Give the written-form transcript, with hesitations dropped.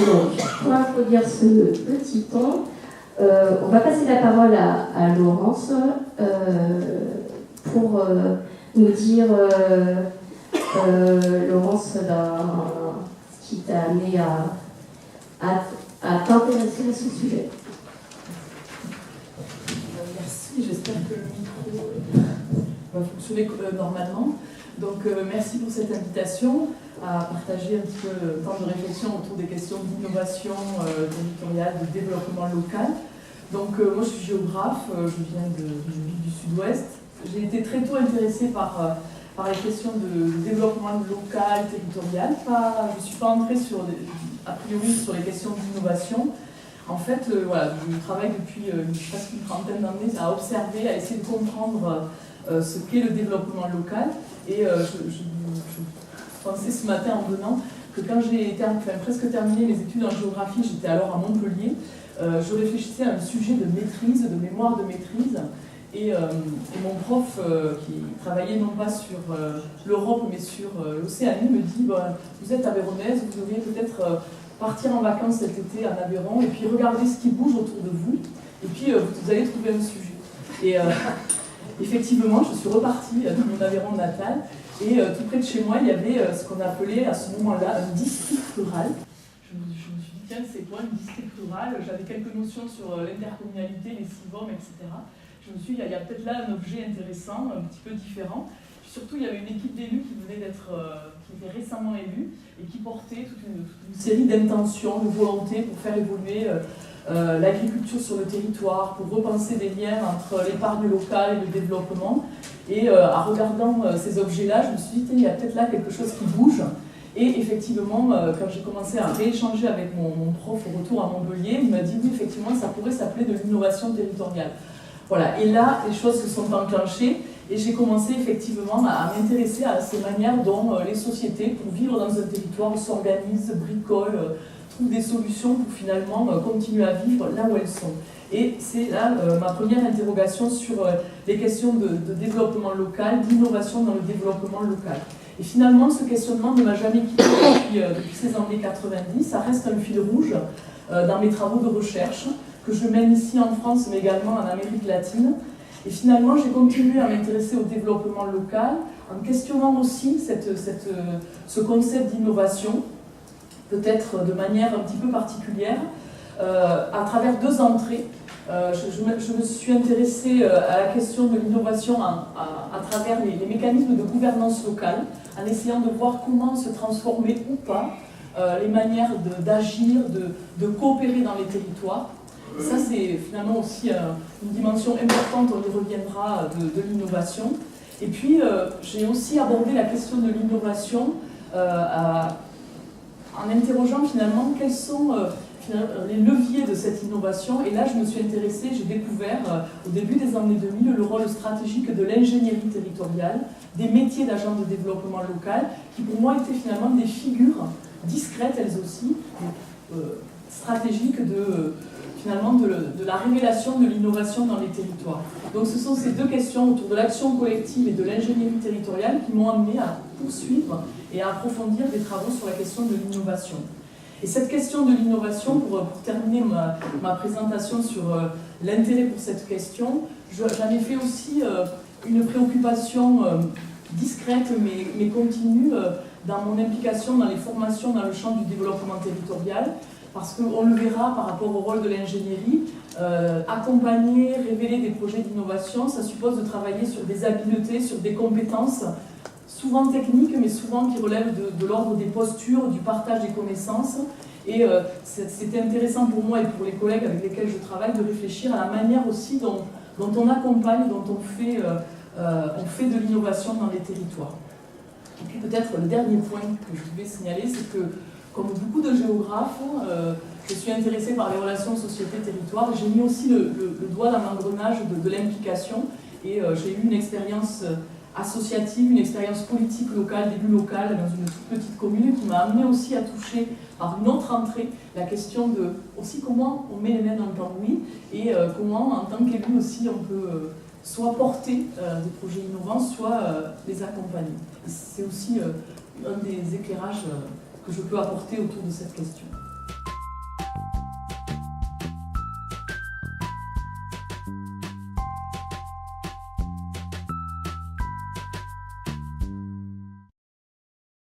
Donc, pour introduire ce petit temps, on va passer la parole à Laurence pour nous dire, Laurence, ce qui t'a amené à t'intéresser à ce sujet. Merci, j'espère que le micro va fonctionner normalement. Donc merci pour cette invitation à partager un petit peu le temps de réflexion autour des questions d'innovation territoriale, de développement local. Donc moi je suis géographe, je viens de ville du Sud-Ouest. J'ai été très tôt intéressée par les questions de développement local, territorial. Je ne suis pas entrée a priori sur les questions d'innovation. En fait, voilà, je travaille depuis presque une trentaine d'années à observer, à essayer de comprendre ce qu'est le développement local. Et je pensais ce matin en venant que quand j'ai presque terminé mes études en géographie, j'étais alors à Montpellier, je réfléchissais à un sujet de maîtrise, de mémoire de maîtrise. Et mon prof, qui travaillait non pas sur l'Europe mais sur l'Océanie, me dit vous êtes aveyronnaise, vous devriez peut-être partir en vacances cet été à Aveyron et puis regarder ce qui bouge autour de vous, et puis vous allez trouver un sujet. Et effectivement, je suis repartie dans mon Aveyron natal, et tout près de chez moi, il y avait ce qu'on appelait à ce moment-là un district rural. Je me suis dit, tiens, c'est quoi un district rural? J'avais quelques notions sur l'intercommunalité, les CIVOM, etc. Je me suis dit, il y a peut-être là un objet intéressant, un petit peu différent. Surtout, il y avait une équipe d'élus qui venait qui était récemment élue et qui portait toute une série d'intentions, de volontés pour faire évoluer l'agriculture sur le territoire, pour repenser des liens entre l'épargne locale et le développement. Et en regardant ces objets-là, je me suis dit, il y a peut-être là quelque chose qui bouge. Et effectivement, quand j'ai commencé à rééchanger avec mon prof au retour à Montpellier, il m'a dit, oui, effectivement, ça pourrait s'appeler de l'innovation territoriale. Voilà, et là, les choses se sont enclenchées. Et j'ai commencé effectivement à m'intéresser à ces manières dont les sociétés, pour vivre dans un territoire, s'organisent, bricolent, trouvent des solutions pour finalement continuer à vivre là où elles sont. Et c'est là ma première interrogation sur les questions de développement local, d'innovation dans le développement local. Et finalement, ce questionnement ne m'a jamais quitté depuis ces années 90. Ça reste un fil rouge dans mes travaux de recherche que je mène ici en France, mais également en Amérique latine. Et finalement, j'ai continué à m'intéresser au développement local, en questionnant aussi ce concept d'innovation, peut-être de manière un petit peu particulière, à travers deux entrées. Je me suis intéressée à la question de l'innovation à travers les mécanismes de gouvernance locale, en essayant de voir comment se transformer ou pas les manières d'agir, de coopérer dans les territoires. Ça, c'est finalement aussi une dimension importante, on y reviendra, de l'innovation. Et puis, j'ai aussi abordé la question de l'innovation en interrogeant finalement quels sont les leviers de cette innovation. Et là, je me suis intéressée, j'ai découvert au début des années 2000 le rôle stratégique de l'ingénierie territoriale, des métiers d'agents de développement local, qui pour moi étaient finalement des figures discrètes, elles aussi, stratégiques finalement de la révélation de l'innovation dans les territoires. Donc ce sont ces deux questions autour de l'action collective et de l'ingénierie territoriale qui m'ont amené à poursuivre et à approfondir des travaux sur la question de l'innovation. Et cette question de l'innovation, pour terminer ma présentation sur l'intérêt pour cette question, j'en ai fait aussi une préoccupation discrète mais continue dans mon implication dans les formations dans le champ du développement territorial. Parce qu'on le verra par rapport au rôle de l'ingénierie, accompagner, révéler des projets d'innovation, ça suppose de travailler sur des habiletés, sur des compétences, souvent techniques, mais souvent qui relèvent de l'ordre des postures, du partage des connaissances. Et c'était intéressant pour moi et pour les collègues avec lesquels je travaille de réfléchir à la manière aussi dont on accompagne, dont on fait de l'innovation dans les territoires. Et puis peut-être le dernier point que je voulais signaler, c'est que comme beaucoup de géographes, je suis intéressée par les relations société-territoire. J'ai mis aussi le doigt dans l'engrenage de l'implication et j'ai eu une expérience associative, une expérience politique locale, d'élu local dans une toute petite commune qui m'a amené aussi à toucher par une autre entrée la question de aussi comment on met les mains dans le cambouis et comment en tant qu'élu aussi on peut soit porter des projets innovants, soit les accompagner. C'est aussi un des éclairages que je peux apporter autour de cette question.